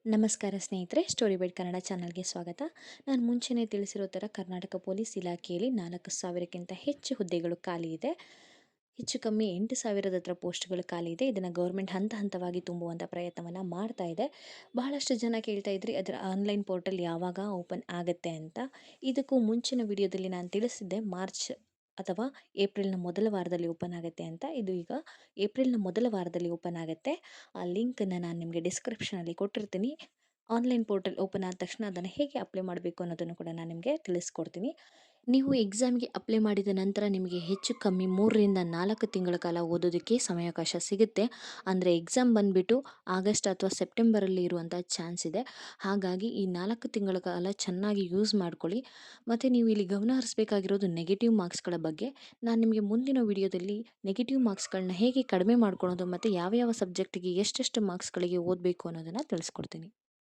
ನಮಸ್ಕಾರ ಸ್ನೇಹಿತರೆ, story byte Kannada ಚಾನಲ್ಗೆ ಸ್ವಾಗತ. ನಾನು ಮುಂಚೆನೇ ತಿಳಿಸಿರೋ ಥರ ಕರ್ನಾಟಕ ಪೊಲೀಸ್ ಇಲಾಖೆಯಲ್ಲಿ 4,000ಕ್ಕಿಂತ ಹೆಚ್ಚು ಹುದ್ದೆಗಳು ಖಾಲಿ ಇದೆ. ಹೆಚ್ಚು ಕಮ್ಮಿ 8,000 ಹತ್ರ ಪೋಸ್ಟ್‌ಗಳು ಖಾಲಿ ಇದೆ. ಇದನ್ನು ಗೌರ್ಮೆಂಟ್ ಹಂತ ಹಂತವಾಗಿ ತುಂಬುವಂಥ ಪ್ರಯತ್ನವನ್ನು ಮಾಡ್ತಾ ಇದೆ. ಬಹಳಷ್ಟು ಜನ ಕೇಳ್ತಾ ಇದ್ರಿ, ಅದರ ಆನ್ಲೈನ್ ಪೋರ್ಟಲ್ ಯಾವಾಗ ಓಪನ್ ಆಗುತ್ತೆ ಅಂತ. ಇದಕ್ಕೂ ಮುಂಚಿನ ವಿಡಿಯೋದಲ್ಲಿ ನಾನು ತಿಳಿಸಿದ್ದೆ ಮಾರ್ಚ್ ಅಥವಾ ಏಪ್ರಿಲ್‌ನ ಮೊದಲ ವಾರದಲ್ಲಿ ಓಪನ್ ಆಗುತ್ತೆ ಅಂತ. ಇದು ಈಗ ಏಪ್ರಿಲ್‌ನ ಮೊದಲ ವಾರದಲ್ಲಿ ಓಪನ್ ಆಗುತ್ತೆ. ಆ ಲಿಂಕನ್ನು ನಾನು ನಿಮಗೆ ಡಿಸ್ಕ್ರಿಪ್ಷನಲ್ಲಿ ಕೊಟ್ಟಿರ್ತೀನಿ. ಆನ್ಲೈನ್ ಪೋರ್ಟಲ್ ಓಪನ್ ಆದ ತಕ್ಷಣ ಅದನ್ನು ಹೇಗೆ ಅಪ್ಲೈ ಮಾಡಬೇಕು ಅನ್ನೋದನ್ನು ಕೂಡ ನಾನು ನಿಮಗೆ ತಿಳಿಸ್ಕೊಡ್ತೀನಿ. ನೀವು ಎಕ್ಸಾಮ್ಗೆ ಅಪ್ಲೈ ಮಾಡಿದ ನಂತರ ನಿಮಗೆ ಹೆಚ್ಚು ಕಮ್ಮಿ 3ರಿಂದ 4 ತಿಂಗಳ ಕಾಲ ಓದೋದಕ್ಕೆ ಸಮಯಾವಕಾಶ ಸಿಗುತ್ತೆ. ಅಂದರೆ ಎಕ್ಸಾಮ್ ಬಂದುಬಿಟ್ಟು ಆಗಸ್ಟ್ ಅಥವಾ ಸೆಪ್ಟೆಂಬರಲ್ಲಿ ಇರುವಂಥ ಚಾನ್ಸ್ ಇದೆ. ಹಾಗಾಗಿ ಈ 4 ತಿಂಗಳ ಕಾಲ ಚೆನ್ನಾಗಿ ಯೂಸ್ ಮಾಡ್ಕೊಳ್ಳಿ. ಮತ್ತು ನೀವು ಇಲ್ಲಿ ಗಮನ ಹರಿಸಬೇಕಾಗಿರೋದು ನೆಗೆಟಿವ್ ಮಾರ್ಕ್ಸ್ಗಳ ಬಗ್ಗೆ. ನಾನು ನಿಮಗೆ ಮುಂದಿನ ವಿಡಿಯೋದಲ್ಲಿ ನೆಗೆಟಿವ್ ಮಾರ್ಕ್ಸ್ಗಳನ್ನ ಹೇಗೆ ಕಡಿಮೆ ಮಾಡ್ಕೊಳ್ಳೋದು ಮತ್ತು ಯಾವ ಯಾವ ಸಬ್ಜೆಕ್ಟಿಗೆ ಎಷ್ಟೆಷ್ಟು ಮಾರ್ಕ್ಸ್ಗಳಿಗೆ ಓದಬೇಕು ಅನ್ನೋದನ್ನು ತಿಳಿಸ್ಕೊಡ್ತೀನಿ.